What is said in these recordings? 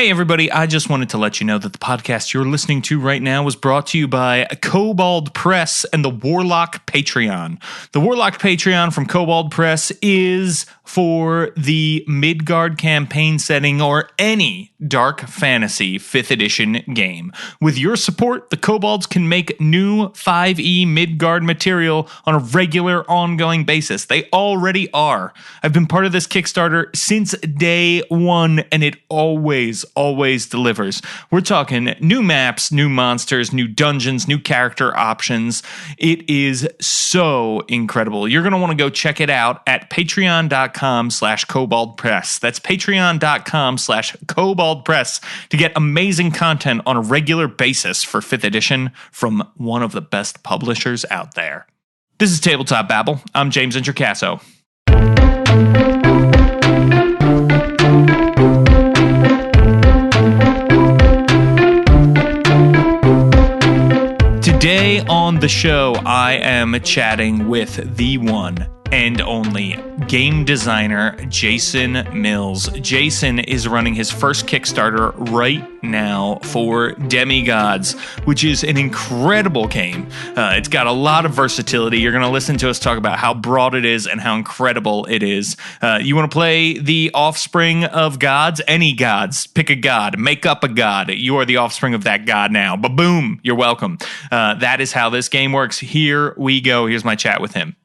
Hey, everybody, I just wanted to let you know that the podcast you're listening to right now was brought to you by Kobold Press and the Warlock Patreon. The Warlock Patreon from Kobold Press is for the Midgard campaign setting or any dark fantasy 5th edition game. With your support, the Kobolds can make new 5e Midgard material on a regular, ongoing basis. They already are. I've been part of this Kickstarter since day one, and it always delivers. We're talking new maps, new monsters, new dungeons, new character options. It is so incredible. You're going to want to go check it out at patreon.com/koboldpress. That's patreon.com/koboldpress to get amazing content on a regular basis for 5th edition from one of the best publishers out there. This is Tabletop Babble. I'm James Introcaso. Today on the show, I am chatting with the one and only game designer Jason Mills. Jason is running his first Kickstarter right now for Demigods, which is an incredible game. It's got a lot of versatility. You're going to listen to us talk about how broad it is and how incredible it is. You want to play the offspring of gods? Any gods. Pick a god. Make up a god. You are the offspring of that god now. Ba-boom. You're welcome. That is how this game works. Here we go. Here's my chat with him.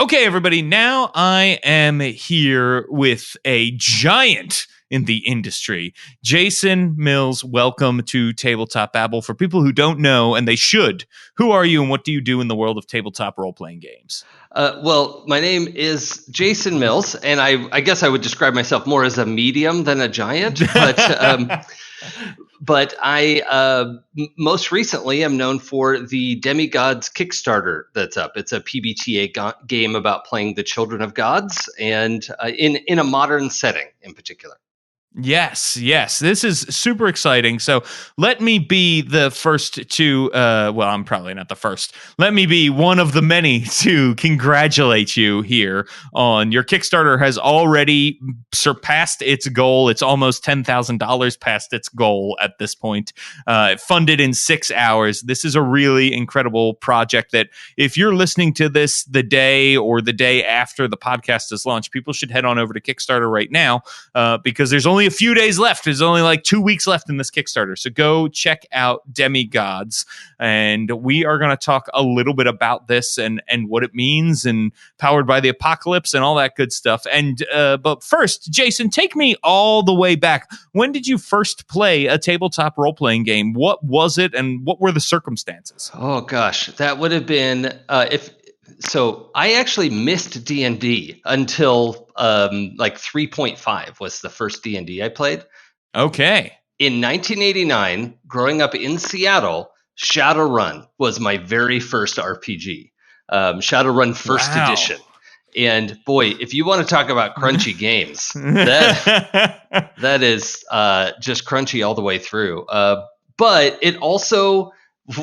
Okay, everybody, now I am here with a giant in the industry. Jason Mills, welcome to Tabletop Babble. For people who don't know, and they should, who are you and what do you do in the world of tabletop role-playing games? Well, my name is Jason Mills, and I guess I would describe myself more as a medium than a giant, but I most recently am known for the Demigods Kickstarter that's up. It's a PBTA game about playing the children of gods, and in a modern setting in particular. Yes. This is super exciting. So let me be the first to, well, I'm probably not the first. Let me be one of the many to congratulate you here on your Kickstarter has already surpassed its goal. It's almost $10,000 past its goal at this point. Funded in 6 hours. This is a really incredible project that if you're listening to this the day or the day after the podcast is launched, people should head on over to Kickstarter right now because there's only a few days left. There's only like 2 weeks left in this Kickstarter. So go check out Demigods. And we are going to talk a little bit about this and what it means and powered by the apocalypse and all that good stuff. And but first, Jason, take me all the way back. When did you first play a tabletop role-playing game? What was it and what were the circumstances? Oh, gosh, that would have been So I actually missed D&D until like 3.5 was the first D&D I played. Okay. In 1989, growing up in Seattle, Shadowrun was my very first RPG. Shadowrun First Edition. And boy, if you want to talk about crunchy games, that is just crunchy all the way through. But it also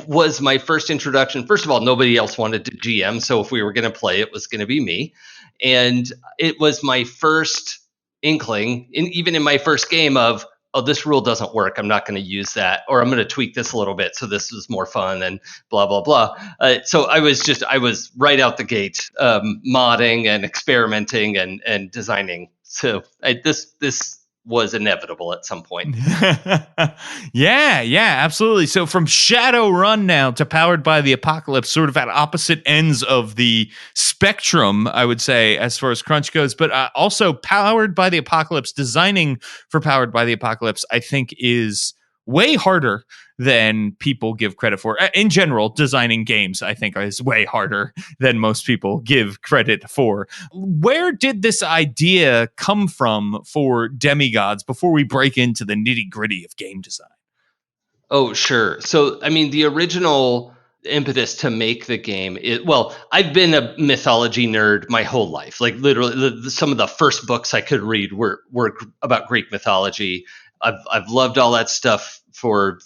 was my first introduction. First of all, nobody else wanted to GM, so if we were going to play, it was going to be me. And it was my first inkling, even in my first game of, oh, this rule doesn't work. I'm not going to use that, or I'm going to tweak this a little bit so this is more fun and blah, blah, blah. So I was right out the gate modding and experimenting and designing. So this was inevitable at some point. Yeah, absolutely. So from Shadowrun now to Powered by the Apocalypse, sort of at opposite ends of the spectrum, I would say, as far as crunch goes, but also Powered by the Apocalypse, designing for Powered by the Apocalypse, I think is way harder than people give credit for. In general, designing games, I think, is way harder than most people give credit for. Where did this idea come from for Demigods before we break into the nitty-gritty of game design? Oh, sure. So, I mean, the original impetus to make the game I've been a mythology nerd my whole life. Like literally some of the first books I could read were about Greek mythology. I've loved all that stuff for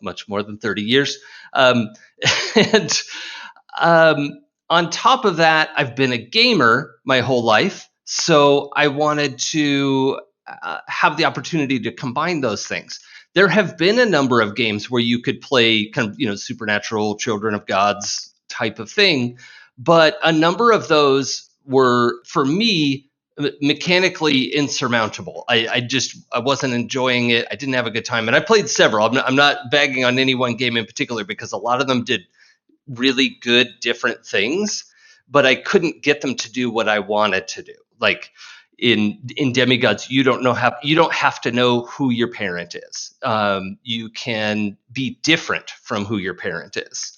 much more than 30 years. And on top of that, I've been a gamer my whole life. So I wanted to have the opportunity to combine those things. There have been a number of games where you could play kind of, supernatural children of gods type of thing, but a number of those were, for me, mechanically insurmountable. I wasn't enjoying it. I didn't have a good time, and I played several. I'm not bagging on any one game in particular because a lot of them did really good different things, but I couldn't get them to do what I wanted to do. Like in Demigods, you don't have to know who your parent is. You can be different from who your parent is.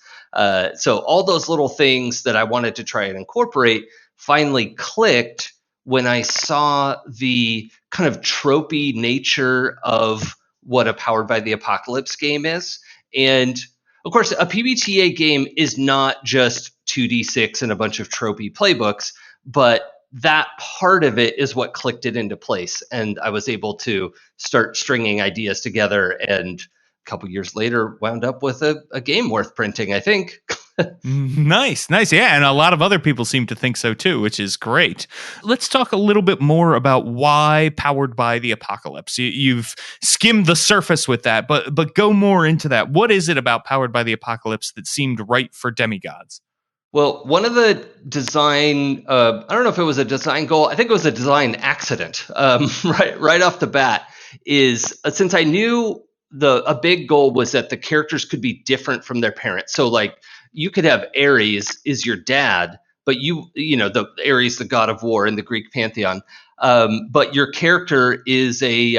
So all those little things that I wanted to try and incorporate finally clicked when I saw the kind of tropey nature of what a Powered by the Apocalypse game is. And of course, a PBTA game is not just 2d6 and a bunch of tropey playbooks, but that part of it is what clicked it into place. And I was able to start stringing ideas together, and a couple years later wound up with a game worth printing, I think. Nice. Yeah, and a lot of other people seem to think so too, which is great. Let's talk a little bit more about why Powered by the Apocalypse. You've skimmed the surface with that, but go more into that. What is it about Powered by the Apocalypse that seemed right for Demigods? Well, one of the design, I don't know if it was a design goal. I think it was a design accident. Right off the bat, is since I knew a big goal was that the characters could be different from their parents. So like you could have Ares is your dad, but the Ares, the god of war in the Greek pantheon, but your character is a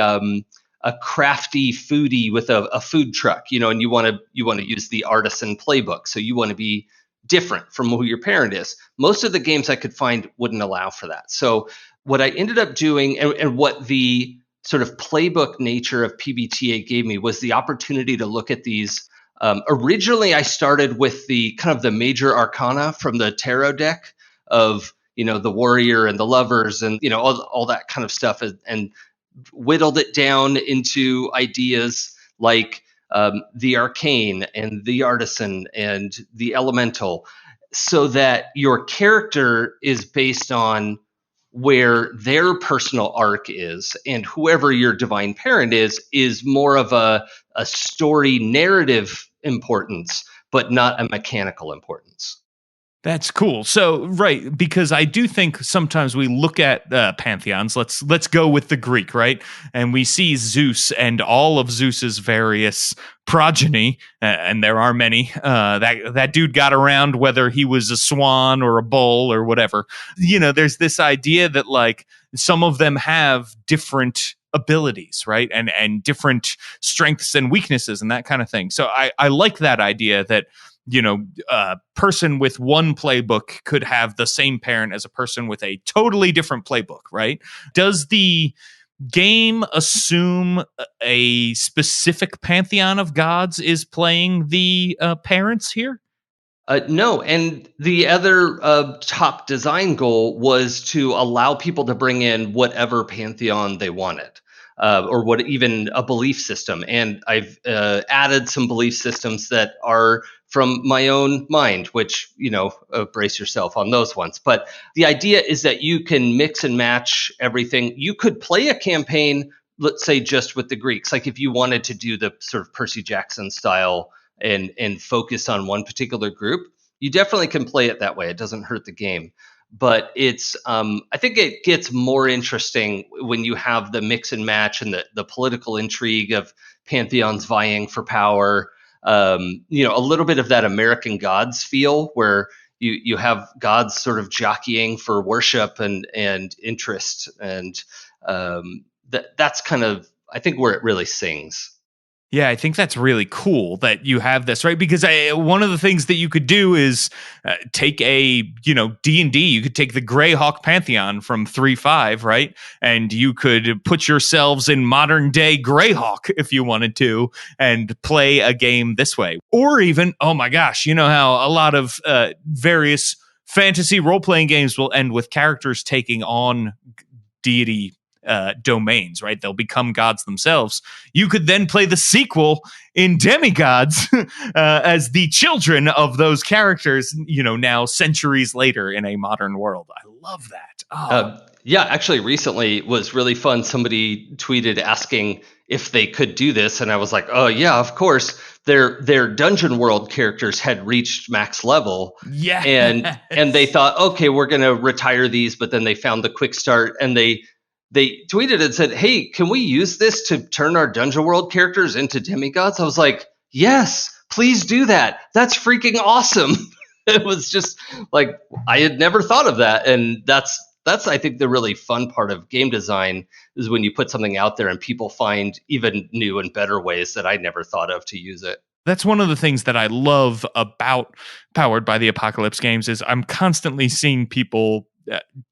crafty foodie with a food truck, and you want to use the artisan playbook. So you want to be different from who your parent is. Most of the games I could find wouldn't allow for that. So what I ended up doing, and what the sort of playbook nature of PBTA gave me, was the opportunity to look at these. Originally, I started with the kind of the major arcana from the tarot deck of, the warrior and the lovers and, all that kind of stuff, and whittled it down into ideas like the arcane and the artisan and the elemental, so that your character is based on where their personal arc is, and whoever your divine parent is more of a story narrative importance, but not a mechanical importance. That's cool. So, right, because I do think sometimes we look at pantheons. Let's go with the Greek, right? And we see Zeus and all of Zeus's various progeny, and there are many. That dude got around, whether he was a swan or a bull or whatever. There's this idea that like some of them have different abilities, right? And different strengths and weaknesses and that kind of thing. So I like that idea that a person with one playbook could have the same parent as a person with a totally different playbook, right? Does the game assume a specific pantheon of gods is playing the parents here? No, and the other top design goal was to allow people to bring in whatever pantheon they wanted, or what even a belief system. And I've added some belief systems that are from my own mind, which, brace yourself on those ones. But the idea is that you can mix and match everything. You could play a campaign, let's say, just with the Greeks. Like if you wanted to do the sort of Percy Jackson style and focus on one particular group, you definitely can play it that way. It doesn't hurt the game. But it's I think it gets more interesting when you have the mix and match and the political intrigue of pantheons vying for power. A little bit of that American Gods feel, where you have gods sort of jockeying for worship and interest, and that's kind of, I think, where it really sings. Yeah, I think that's really cool that you have this, right? Because one of the things that you could do is take a, D&D. You could take the Greyhawk Pantheon from 3.5, right? And you could put yourselves in modern day Greyhawk if you wanted to and play a game this way. Or even, oh my gosh, you know how a lot of various fantasy role-playing games will end with characters taking on deity domains, right? They'll become gods themselves. You could then play the sequel in Demigods as the children of those characters, now centuries later in a modern world. I love that. Yeah, actually, recently was really fun. Somebody tweeted asking if they could do this, and I was like, "Oh yeah, of course." Their Dungeon World characters had reached max level, Yeah. and they thought, "Okay, we're going to retire these," but then they found the quick start, and they tweeted and said, "Hey, can we use this to turn our Dungeon World characters into demigods?" I was like, "Yes, please do that. That's freaking awesome." It was just like I had never thought of that, and that's I think the really fun part of game design is when you put something out there and people find even new and better ways that I never thought of to use it. That's one of the things that I love about Powered by the Apocalypse games is I'm constantly seeing people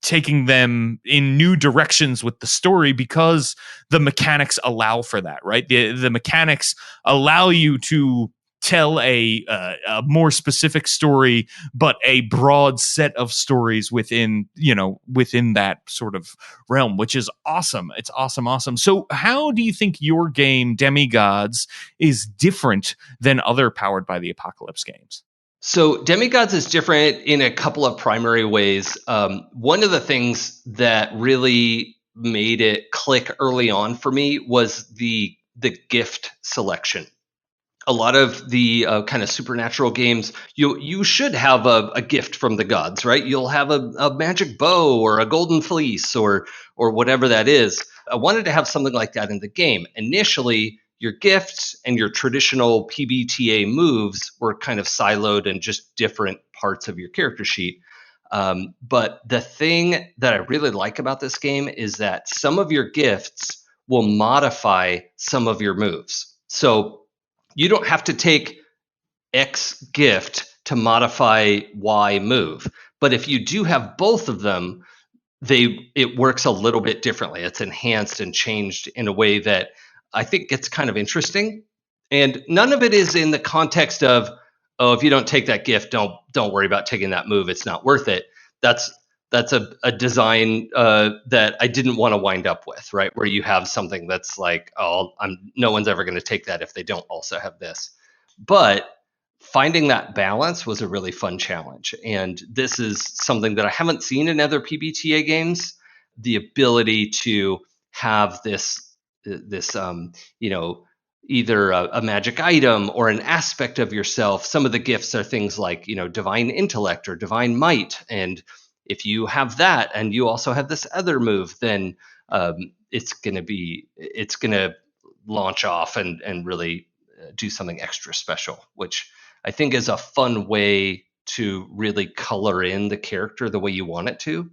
taking them in new directions with the story because the mechanics allow for that, right? The mechanics allow you to tell a more specific story, but a broad set of stories within that sort of realm, which is awesome. It's awesome. So how do you think your game Demigods is different than other Powered by the Apocalypse games? So Demigods is different in a couple of primary ways. One of the things that really made it click early on for me was the gift selection. A lot of the kind of supernatural games, you should have a gift from the gods, right? You'll have a magic bow or a golden fleece or whatever that is. I wanted to have something like that in the game. Initially, your gifts and your traditional PBTA moves were kind of siloed in just different parts of your character sheet. But the thing that I really like about this game is that some of your gifts will modify some of your moves. So you don't have to take X gift to modify Y move. But if you do have both of them, it works a little bit differently. It's enhanced and changed in a way that I think gets kind of interesting. And none of it is in the context of, oh, if you don't take that gift, don't worry about taking that move. It's not worth it. That's a design that I didn't want to wind up with, right? Where you have something that's like, oh, no one's ever going to take that if they don't also have this. But finding that balance was a really fun challenge. And this is something that I haven't seen in other PBTA games. The ability to have this either a magic item or an aspect of yourself. Some of the gifts are things like, divine intellect or divine might. And if you have that and you also have this other move, then it's going to launch off and really do something extra special, which I think is a fun way to really color in the character the way you want it to.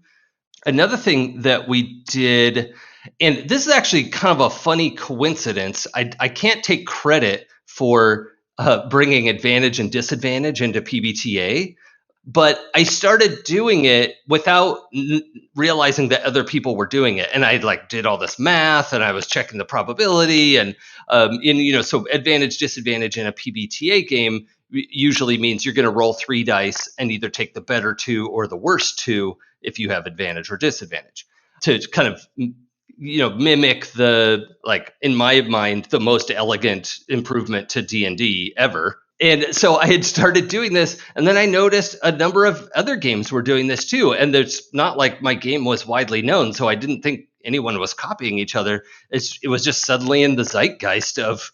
Another thing that we did, and this is actually kind of a funny coincidence. I can't take credit for bringing advantage and disadvantage into PBTA, but I started doing it without realizing that other people were doing it. And I did all this math and I was checking the probability and so advantage, disadvantage in a PBTA game usually means you're going to roll 3 dice and either take the better 2 or the worst 2 if you have advantage or disadvantage to kind of mimic the, in my mind, the most elegant improvement to D&D ever. And so I had started doing this, and then I noticed a number of other games were doing this too. And it's not like my game was widely known, so I didn't think anyone was copying each other. It was just suddenly in the zeitgeist of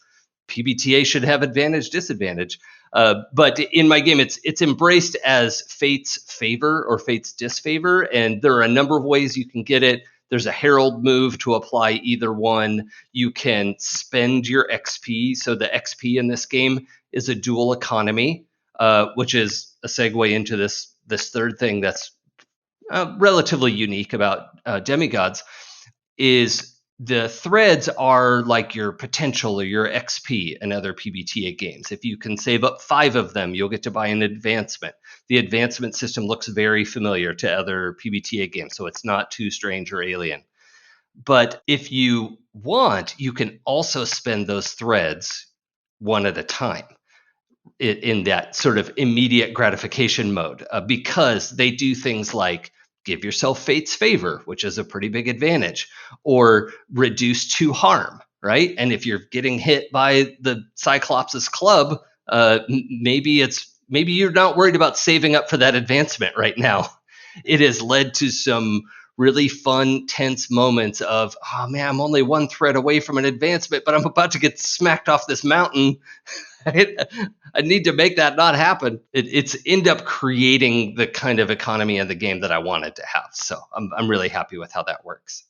PBTA should have advantage, disadvantage. But in my game, it's embraced as fate's favor or fate's disfavor, and there are a number of ways you can get it. There's a herald move to apply either one. You can spend your XP. So the XP in this game is a dual economy, which is a segue into this third thing that's relatively unique about Demigods, is the threads are like your potential or your XP in other PBTA games. If you can save up 5 of them, you'll get to buy an advancement. The advancement system looks very familiar to other PBTA games, so it's not too strange or alien. But if you want, you can also spend those threads one at a time in that sort of immediate gratification mode, because they do things like give yourself Fate's Favor, which is a pretty big advantage, or reduce 2 harm, right? And if you're getting hit by the Cyclops' club, maybe you're not worried about saving up for that advancement right now. It has led to some really fun, tense moments of, oh man, I'm only 1 thread away from an advancement, but I'm about to get smacked off this mountain. I need to make that not happen. It's end up creating the kind of economy of the game that I wanted to have. So I'm really happy with how that works.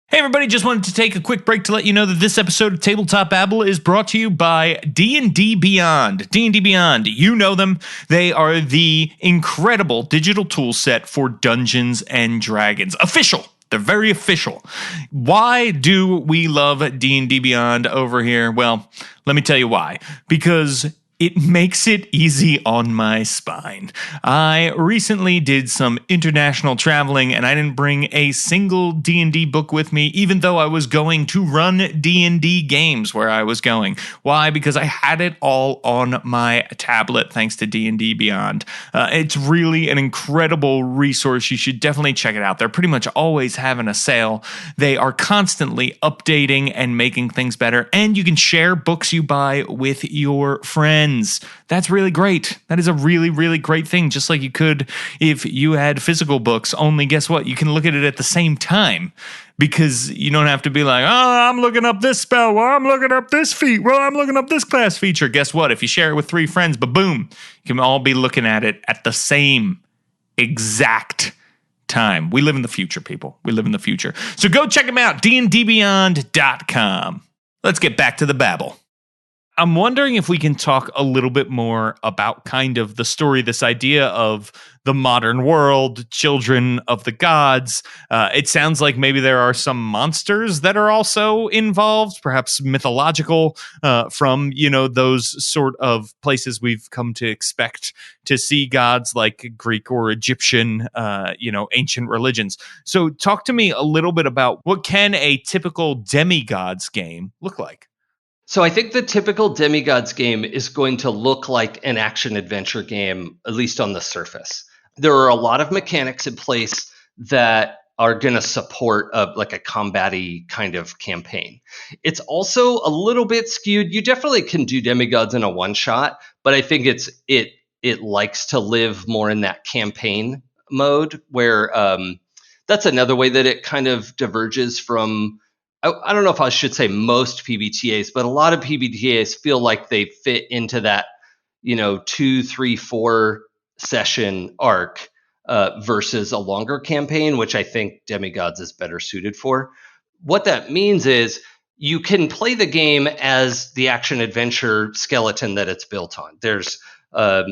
Hey everybody, just wanted to take a quick break to let you know that this episode of Tabletop Babble is brought to you by D&D Beyond. D&D Beyond, you know them. They are the incredible digital tool set for Dungeons and Dragons. Official. They're very official. Why do we love D&D Beyond over here? Well, let me tell you why. Because it makes it easy on my spine. I recently did some international traveling and I didn't bring a single D&D book with me, even though I was going to run D&D games where I was going. Why? Because I had it all on my tablet thanks to D&D Beyond. It's really an incredible resource. You should definitely check it out. They're pretty much always having a sale. They are constantly updating and making things better, and you can share books you buy with your friends. That's really great. That is a really, really great thing. Just like you could if you had physical books, only guess what? You can look at it at the same time because you don't have to be like, oh, I'm looking up this spell. Well, I'm looking up this feat. Well, I'm looking up this class feature. Guess what? If you share it with 3 friends, boom, you can all be looking at it at the same exact time. We live in the future, people. We live in the future. So go check them out, dndbeyond.com. Let's get back to the babble. I'm wondering if we can talk a little bit more about kind of the story, this idea of the modern world, children of the gods. It sounds like maybe there are some monsters that are also involved, perhaps mythological, from, those sort of places we've come to expect to see gods like Greek or Egyptian, ancient religions. So talk to me a little bit about what can a typical Demigods game look like? So I think the typical Demigods game is going to look like an action-adventure game, at least on the surface. There are a lot of mechanics in place that are going to support a combat-y kind of campaign. It's also a little bit skewed. You definitely can do Demigods in a one-shot, but I think it likes to live more in that campaign mode where that's another way that it kind of diverges from, I don't know if I should say most PBTAs, but a lot of PBTAs feel like they fit into that, 2, 3, 4 session arc versus a longer campaign, which I think Demigods is better suited for. What that means is you can play the game as the action adventure skeleton that it's built on. There's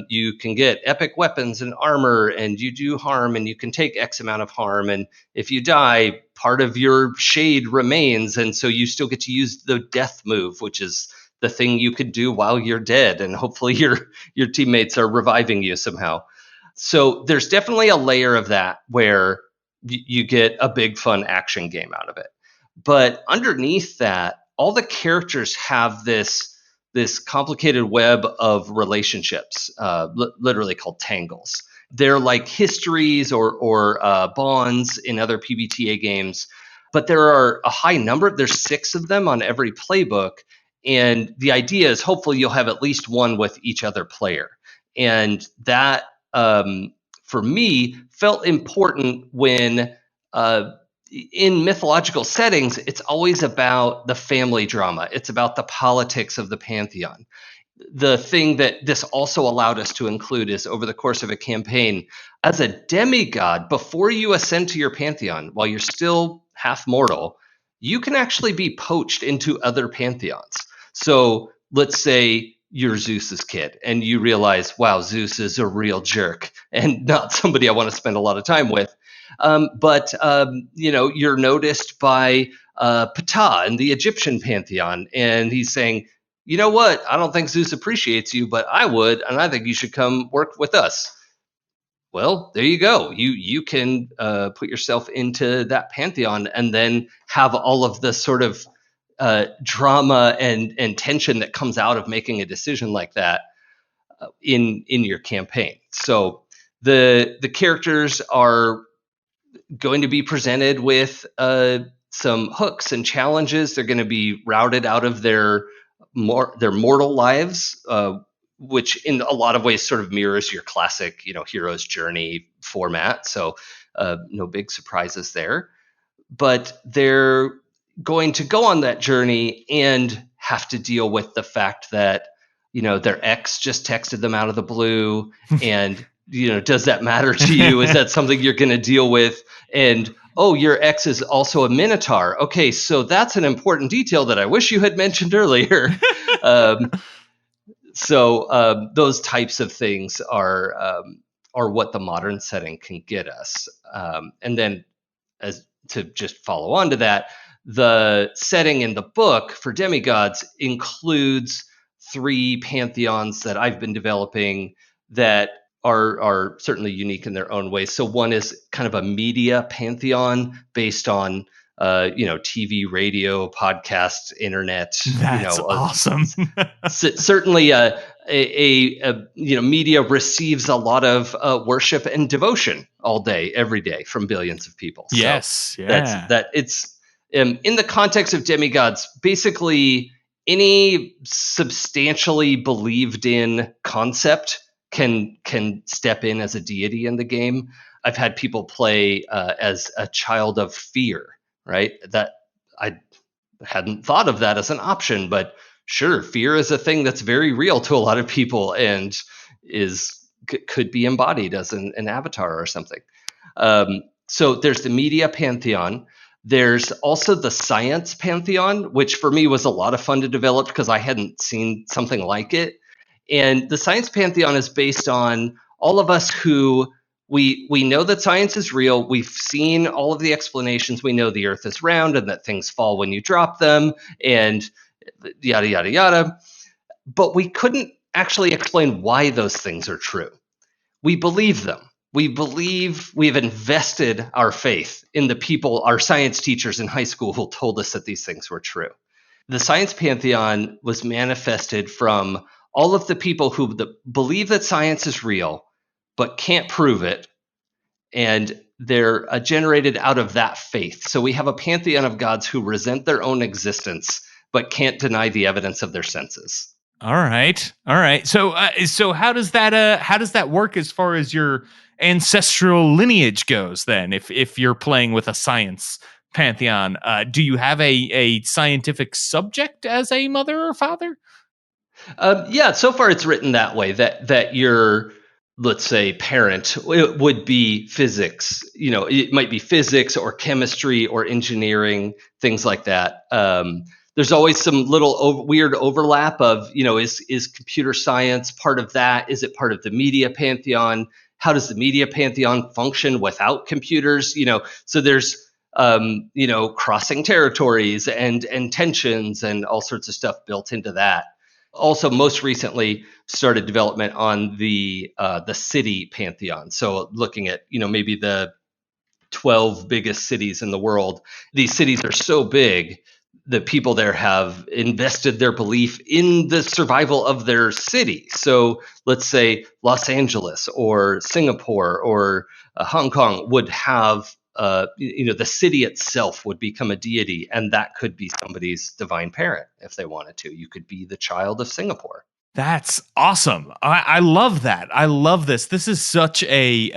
you can get epic weapons and armor, and you do harm, and you can take X amount of harm. And if you die, part of your shade remains, and so you still get to use the death move, which is the thing you could do while you're dead, and hopefully your teammates are reviving you somehow. So there's definitely a layer of that where you get a big fun action game out of it. But underneath that, all the characters have this complicated web of relationships, literally called tangles. They're like histories or bonds in other PBTA games, but there are a high number. There's 6 of them on every playbook, and the idea is hopefully you'll have at least one with each other player. And that, for me, felt important when in mythological settings, it's always about the family drama. It's about the politics of the pantheon. The thing that this also allowed us to include is over the course of a campaign, as a demigod, before you ascend to your pantheon, while you're still half mortal, you can actually be poached into other pantheons. So let's say you're Zeus's kid and you realize, wow, Zeus is a real jerk and not somebody I want to spend a lot of time with. But you're noticed by Ptah in the Egyptian pantheon, and he's saying, you know what? I don't think Zeus appreciates you, but I would, and I think you should come work with us. Well, there you go. You can put yourself into that pantheon and then have all of the sort of drama and tension that comes out of making a decision like that in your campaign. So The characters are going to be presented with some hooks and challenges. They're going to be routed out of their mortal lives, which in a lot of ways sort of mirrors your classic, hero's journey format. So no big surprises there. But they're going to go on that journey and have to deal with the fact that, their ex just texted them out of the blue. And, does that matter to you? Is that something you're going to deal with? And, oh, your ex is also a minotaur. Okay, so that's an important detail that I wish you had mentioned earlier. So those types of things are what the modern setting can get us. And then, as to just follow on to that, the setting in the book for Demigods includes 3 pantheons that I've been developing that are certainly unique in their own ways. So one is kind of a media pantheon based on TV, radio, podcast, internet. That's awesome. Certainly, media receives a lot of worship and devotion all day, every day from billions of people. Yes, so yeah. It's in the context of Demigods, basically any substantially believed in concept can step in as a deity in the game. I've had people play as a child of fear, right? That I hadn't thought of that as an option, but sure, fear is a thing that's very real to a lot of people and could be embodied as an avatar or something. So there's the media pantheon. There's also the science pantheon, which for me was a lot of fun to develop because I hadn't seen something like it. And the science pantheon is based on all of us who we know that science is real. We've seen all of the explanations. We know the earth is round and that things fall when you drop them and yada, yada, yada. But we couldn't actually explain why those things are true. We believe them. We believe we've invested our faith in the people, our science teachers in high school who told us that these things were true. The science pantheon was manifested from all of the people who believe that science is real, but can't prove it. And they're generated out of that faith. So we have a pantheon of gods who resent their own existence, but can't deny the evidence of their senses. All right. So how does that work as far as your ancestral lineage goes then? If you're playing with a science pantheon, do you have a scientific subject as a mother or father? Yeah, so far it's written that way, that your, let's say, parent, it would be physics. It might be physics or chemistry or engineering, things like that. There's always some little weird overlap of, is computer science part of that? Is it part of the media pantheon? How does the media pantheon function without computers? So there's, crossing territories and tensions and all sorts of stuff built into that. Also, most recently started development on the city pantheon. So looking at, maybe the 12 biggest cities in the world. These cities are so big, the people there have invested their belief in the survival of their city. So let's say Los Angeles or Singapore or Hong Kong would have the city itself would become a deity, and that could be somebody's divine parent if they wanted to. You could be the child of Singapore. That's awesome. I love that. I love this. This is such a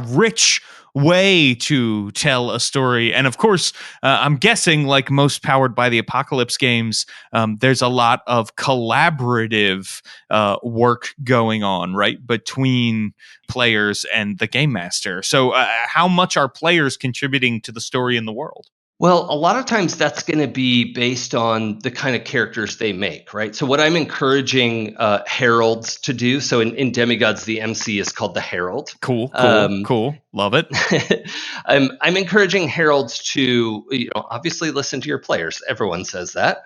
rich way to tell a story. And of course, I'm guessing, like most Powered by the Apocalypse games, there's a lot of collaborative work going on, right, between players and the game master. So how much are players contributing to the story in the world? Well, a lot of times that's going to be based on the kind of characters they make, right? So what I'm encouraging heralds to do, so in Demigods, the MC is called the Herald. Cool. Love it. I'm encouraging heralds to, obviously listen to your players. Everyone says that.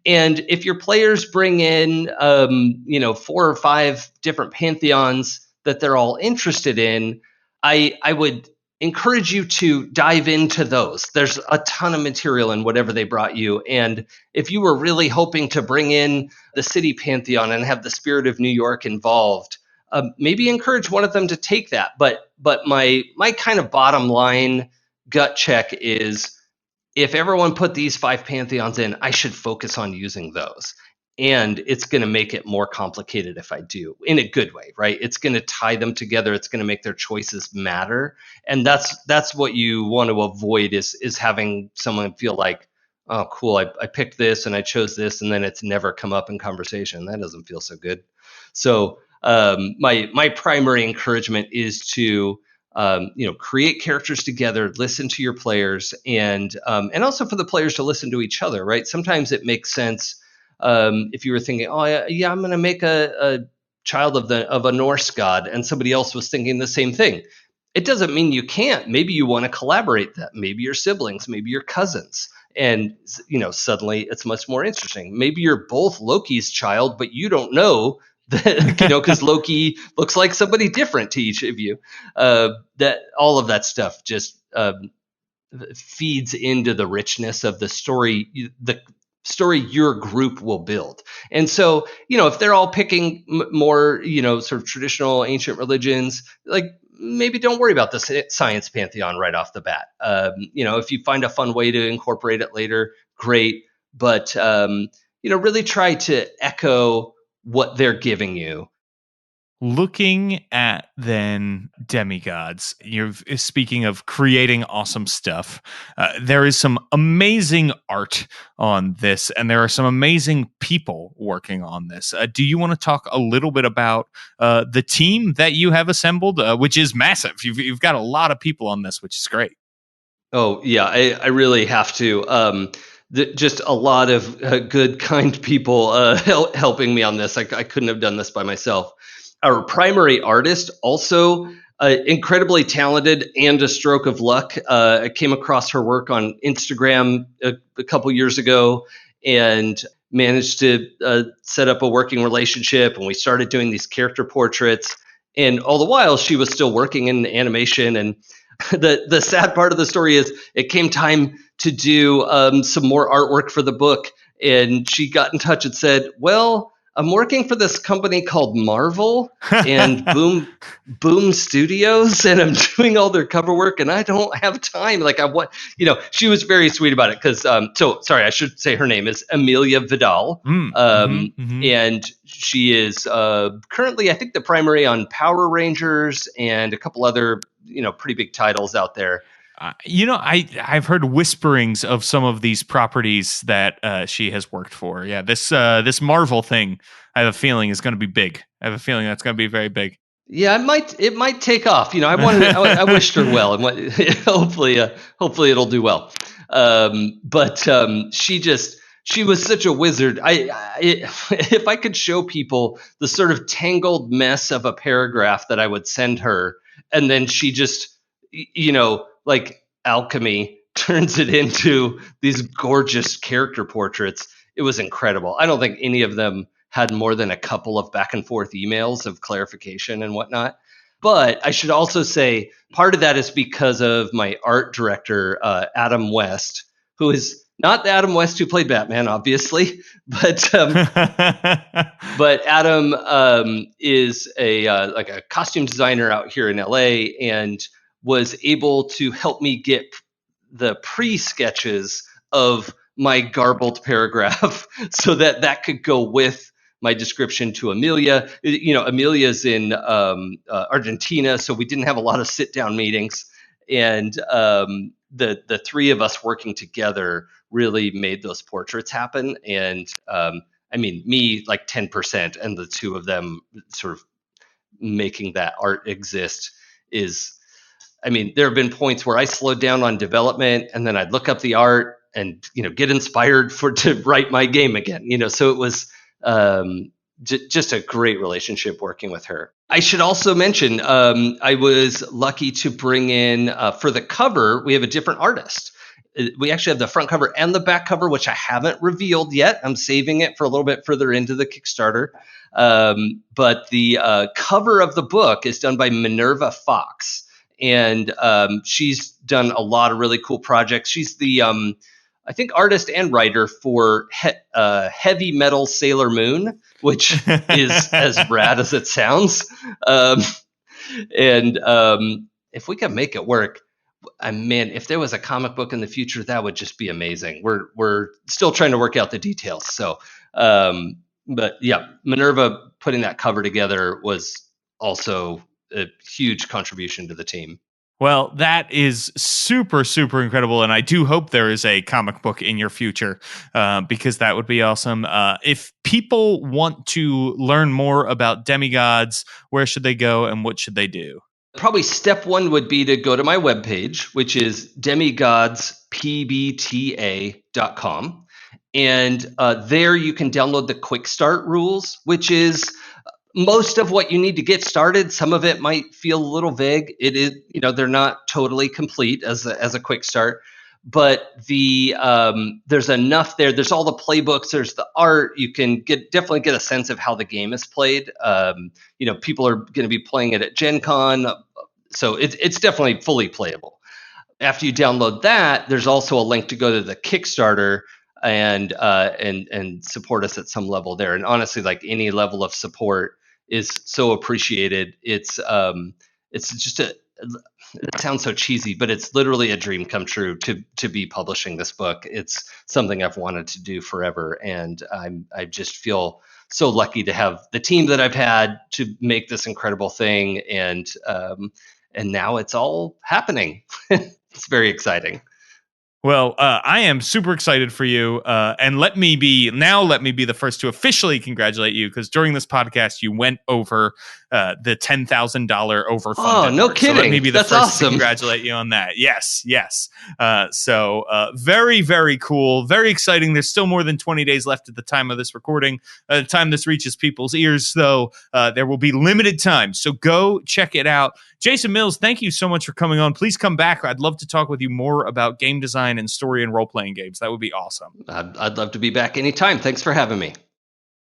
And if your players bring in, 4 or 5 different pantheons that they're all interested in, I would encourage you to dive into those. There's a ton of material in whatever they brought you. And if you were really hoping to bring in the city pantheon and have the spirit of New York involved, maybe encourage one of them to take that. But my kind of bottom line gut check is, if everyone put these 5 pantheons in, I should focus on using those. And it's going to make it more complicated if I do, in a good way, right? It's going to tie them together. It's going to make their choices matter. And that's what you want to avoid, is having someone feel like, oh, cool, I picked this and I chose this, and then it's never come up in conversation. That doesn't feel so good. So my primary encouragement is to create characters together, listen to your players, and also for the players to listen to each other, right? Sometimes it makes sense, if you were thinking, oh yeah, I'm going to make a child of a Norse god, and somebody else was thinking the same thing. It doesn't mean you can't. Maybe you want to collaborate that. Maybe your siblings, maybe your cousins, and suddenly it's much more interesting. Maybe you're both Loki's child, but you don't know that, because Loki looks like somebody different to each of you. That all of that stuff just feeds into the richness of the story your group will build. And so, if they're all picking more, sort of traditional ancient religions, like, maybe don't worry about the science pantheon right off the bat. If you find a fun way to incorporate it later, great. But, really try to echo what they're giving you. Looking at then Demigods, you're speaking of creating awesome stuff. There is some amazing art on this, and there are some amazing people working on this. Do you want to talk a little bit about the team that you have assembled, which is massive? You've got a lot of people on this, which is great. Oh yeah, I really have to. Just a lot of good, kind people helping me on this. I couldn't have done this by myself. Our primary artist, also incredibly talented and a stroke of luck. I came across her work on Instagram a couple years ago and managed to set up a working relationship. And we started doing these character portraits. And all the while, she was still working in animation. And the sad part of the story is, it came time to do some more artwork for the book. And she got in touch and said, well, I'm working for this company called Marvel and Boom Studios, and I'm doing all their cover work, and I don't have time. Like, she was very sweet about it, because, sorry, I should say her name is Amelia Vidal. And she is currently, I think, the primary on Power Rangers and a couple other, pretty big titles out there. I've heard whisperings of some of these properties that she has worked for. Yeah, this Marvel thing, I have a feeling, is going to be big. I have a feeling that's going to be very big. Yeah, it might take off. I wished her well, and hopefully it'll do well. She was such a wizard. If I could show people the sort of tangled mess of a paragraph that I would send her, and then she just, like alchemy, turns it into these gorgeous character portraits. It was incredible. I don't think any of them had more than a couple of back and forth emails of clarification and whatnot. But I should also say, part of that is because of my art director, Adam West, who is not the Adam West who played Batman, obviously, but Adam is a costume designer out here in LA, and was able to help me get the pre-sketches of my garbled paragraph so that could go with my description to Amelia. Amelia's in Argentina, so we didn't have a lot of sit-down meetings, and the three of us working together really made those portraits happen. And me like 10%, and the two of them sort of making that art exist is. There have been points where I slowed down on development, and then I'd look up the art and get inspired to write my game again. So it was just a great relationship working with her. I should also mention I was lucky to bring in for the cover. We have a different artist. We actually have the front cover and the back cover, which I haven't revealed yet. I'm saving it for a little bit further into the Kickstarter. But the cover of the book is done by Minerva Fox. And she's done a lot of really cool projects. She's the I think, artist and writer for Heavy Metal Sailor Moon, which is as rad as it sounds. If we could make it work, man, if there was a comic book in the future, that would just be amazing. We're still trying to work out the details. So, but yeah, Minerva putting that cover together was also a huge contribution to the team. Well, that is super, super incredible. And I do hope there is a comic book in your future because that would be awesome. If people want to learn more about Demigods, where should they go and what should they do? Probably step one would be to go to my webpage, which is demigodspbta.com. And there you can download the quick start rules, which is most of what you need to get started. Some of it might feel a little vague. It is, they're not totally complete as a quick start, but there's enough there. There's all the playbooks. There's the art. You can definitely get a sense of how the game is played. People are going to be playing it at Gen Con, so it's definitely fully playable. After you download that, there's also a link to go to the Kickstarter and support us at some level there. And honestly, like, any level of support is so appreciated. It's just it sounds so cheesy, but it's literally a dream come true to be publishing this book. It's something I've wanted to do forever, and I just feel so lucky to have the team that I've had to make this incredible thing, and now it's all happening. It's very exciting. Well, I am super excited for you, and let me be the first to officially congratulate you, because during this podcast you went over the $10,000 overfunded. Oh, no kidding! So let me be the That's first awesome. to congratulate you on that. Yes. So very, very cool, very exciting. There's still more than 20 days left at the time of this recording. By the time this reaches people's ears, though, there will be limited time. So go check it out. Jason Mills, thank you so much for coming on. Please come back. I'd love to talk with you more about game design and story and role-playing games. That would be awesome. I'd love to be back anytime. Thanks for having me.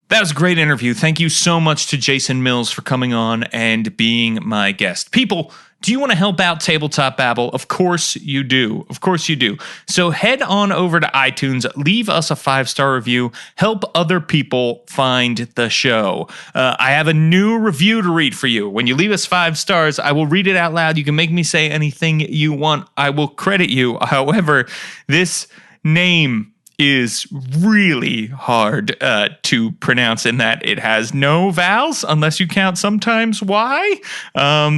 That was a great interview. Thank you so much to Jason Mills for coming on and being my guest. People, do you want to help out Tabletop Babble? Of course you do. Of course you do. So head on over to iTunes, leave us a 5-star review, help other people find the show. I have a new review to read for you. When you leave us 5 stars, I will read it out loud. You can make me say anything you want. I will credit you. However, this name is really hard to pronounce in that it has no vowels unless you count sometimes Y.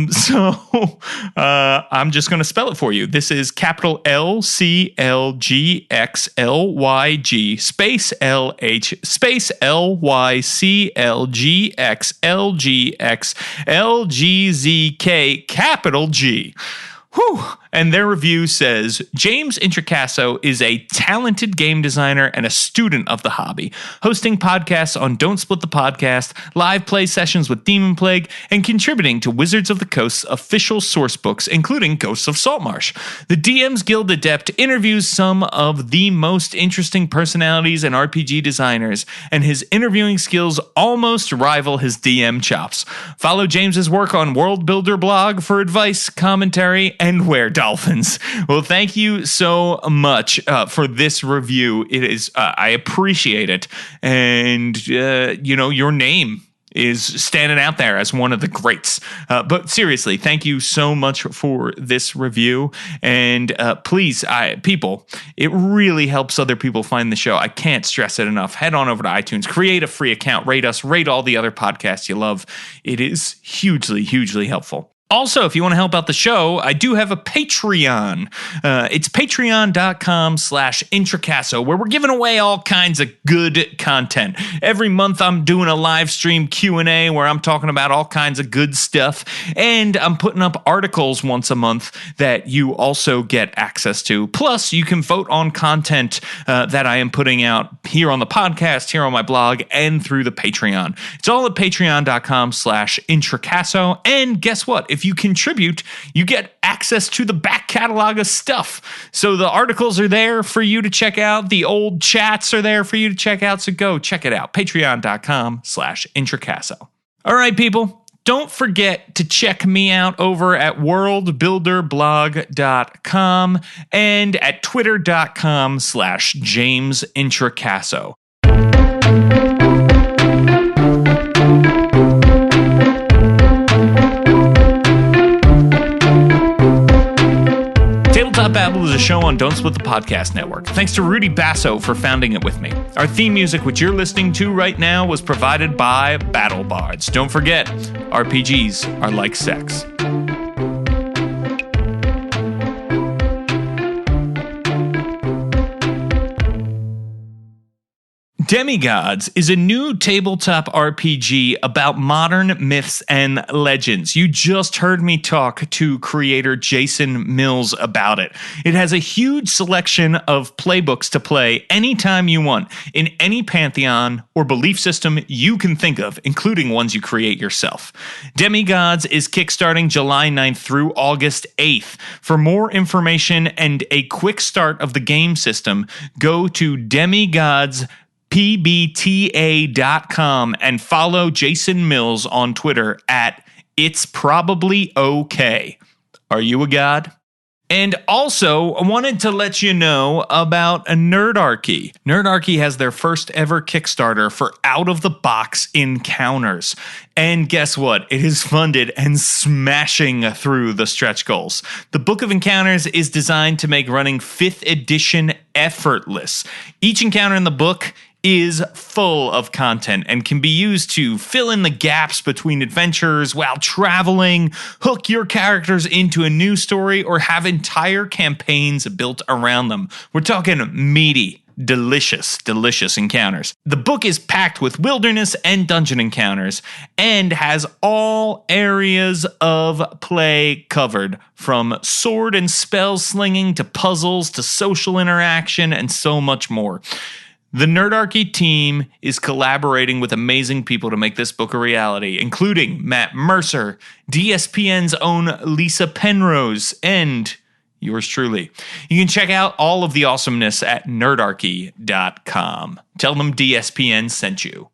So I'm just going to spell it for you. This is capital LCLGXLYG space LH space LYCLGXLGXLGZK capital G. Whew. And their review says, James Introcaso is a talented game designer and a student of the hobby, hosting podcasts on Don't Split the Podcast, live play sessions with Demon Plague, and contributing to Wizards of the Coast's official source books, including Ghosts of Saltmarsh. The DM's Guild Adept interviews some of the most interesting personalities and RPG designers, and his interviewing skills almost rival his DM chops. Follow James's work on World Builder blog for advice, commentary, and where dolphins. Well, thank you so much for this review. It is, I appreciate it. And, your name is standing out there as one of the greats. But seriously, thank you so much for this review. And please, people, it really helps other people find the show. I can't stress it enough. Head on over to iTunes, create a free account, rate us, rate all the other podcasts you love. It is hugely, hugely helpful. Also, if you want to help out the show, I do have a Patreon. It's patreon.com/Introcaso, where we're giving away all kinds of good content. Every month, I'm doing a live stream Q&A where I'm talking about all kinds of good stuff. And I'm putting up articles once a month that you also get access to. Plus, you can vote on content that I am putting out here on the podcast, here on my blog, and through the Patreon. It's all at patreon.com/Introcaso. And guess what? If you contribute, you get access to the back catalog of stuff. So the articles are there for you to check out. The old chats are there for you to check out. So go check it out. Patreon.com/Introcaso. All right, people. Don't forget to check me out over at worldbuilderblog.com and at twitter.com/James Introcaso. Tabletop Babble is a show on Don't Split the Podcast Network. Thanks to Rudy Basso for founding it with me. Our theme music, which you're listening to right now, was provided by Battle Bards. Don't forget, RPGs are like sex. Demigods is a new tabletop RPG about modern myths and legends. You just heard me talk to creator Jason Mills about it. It has a huge selection of playbooks to play anytime you want, in any pantheon or belief system you can think of, including ones you create yourself. Demigods is kickstarting July 9th through August 8th. For more information and a quick start of the game system, go to demigodspbta.com and follow Jason Mills on Twitter at It's Probably Okay. Are you a god? And also, I wanted to let you know about Nerdarchy. Nerdarchy has their first ever Kickstarter for out-of-the-box encounters. And guess what? It is funded and smashing through the stretch goals. The Book of Encounters is designed to make running 5th edition effortless. Each encounter in the book is full of content and can be used to fill in the gaps between adventures while traveling, hook your characters into a new story, or have entire campaigns built around them. We're talking meaty, delicious encounters. The book is packed with wilderness and dungeon encounters and has all areas of play covered, from sword and spell slinging to puzzles to social interaction and so much more. The Nerdarchy team is collaborating with amazing people to make this book a reality, including Matt Mercer, DSPN's own Lisa Penrose, and yours truly. You can check out all of the awesomeness at nerdarchy.com. Tell them DSPN sent you.